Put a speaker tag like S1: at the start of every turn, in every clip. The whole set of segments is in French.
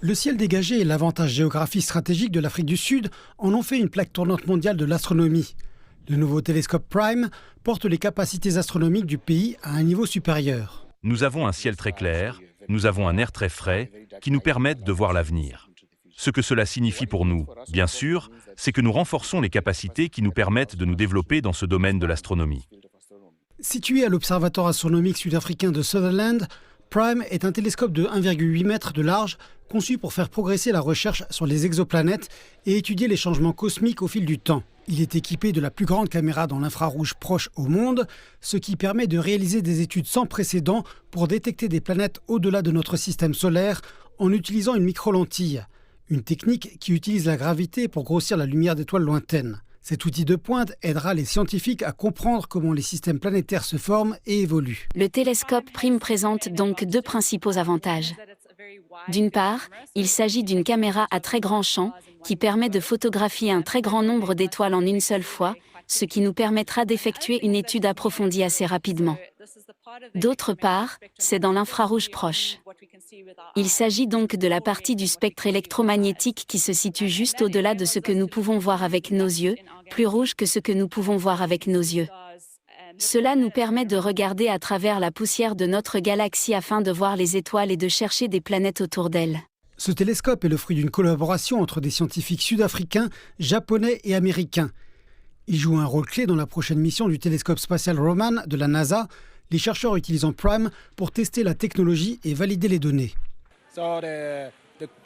S1: Le ciel dégagé et l'avantage géographique stratégique de l'Afrique du Sud en ont fait une plaque tournante mondiale de l'astronomie. Le nouveau télescope Prime porte les capacités astronomiques du pays à un niveau supérieur.
S2: Nous avons un ciel très clair, nous avons un air très frais qui nous permettent de voir l'avenir. Ce que cela signifie pour nous, bien sûr, c'est que nous renforçons les capacités qui nous permettent de nous développer dans ce domaine de l'astronomie.
S1: Situé à l'Observatoire astronomique sud-africain de Sutherland, Prime est un télescope de 1,8 m de large conçu pour faire progresser la recherche sur les exoplanètes et étudier les changements cosmiques au fil du temps. Il est équipé de la plus grande caméra dans l'infrarouge proche au monde, ce qui permet de réaliser des études sans précédent pour détecter des planètes au-delà de notre système solaire en utilisant une micro-lentille, une technique qui utilise la gravité pour grossir la lumière d'étoiles lointaines. Cet outil de pointe aidera les scientifiques à comprendre comment les systèmes planétaires se forment et évoluent.
S3: Le télescope Prime présente donc deux principaux avantages. D'une part, il s'agit d'une caméra à très grand champ qui permet de photographier un très grand nombre d'étoiles en une seule fois, ce qui nous permettra d'effectuer une étude approfondie assez rapidement. D'autre part, c'est dans l'infrarouge proche. Il s'agit donc de la partie du spectre électromagnétique qui se situe juste au-delà de ce que nous pouvons voir avec nos yeux, plus rouge que ce que nous pouvons voir avec nos yeux. Cela nous permet de regarder à travers la poussière de notre galaxie afin de voir les étoiles et de chercher des planètes autour d'elles.
S1: Ce télescope est le fruit d'une collaboration entre des scientifiques sud-africains, japonais et américains. Il joue un rôle clé dans la prochaine mission du télescope spatial Roman de la NASA, les chercheurs utilisant Prime pour tester la technologie et valider les données.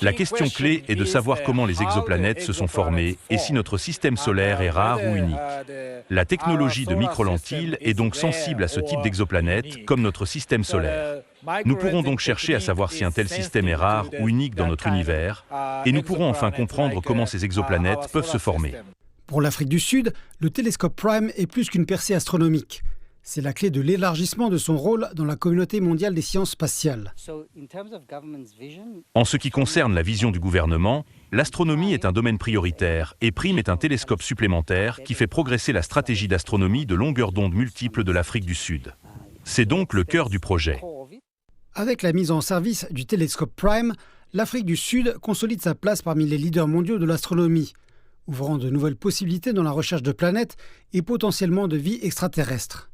S2: La question clé est de savoir comment les exoplanètes se sont formées et si notre système solaire est rare ou unique. La technologie de micro-lentilles est donc sensible à ce type d'exoplanète, comme notre système solaire. Nous pourrons donc chercher à savoir si un tel système est rare ou unique dans notre univers, et nous pourrons enfin comprendre comment ces exoplanètes peuvent se former.
S1: Pour l'Afrique du Sud, le télescope Prime est plus qu'une percée astronomique. C'est la clé de l'élargissement de son rôle dans la communauté mondiale des sciences spatiales.
S2: En ce qui concerne la vision du gouvernement, l'astronomie est un domaine prioritaire et Prime est un télescope supplémentaire qui fait progresser la stratégie d'astronomie de longueur d'onde multiples de l'Afrique du Sud. C'est donc le cœur du projet.
S1: Avec la mise en service du télescope Prime, l'Afrique du Sud consolide sa place parmi les leaders mondiaux de l'astronomie, ouvrant de nouvelles possibilités dans la recherche de planètes et potentiellement de vie extraterrestre.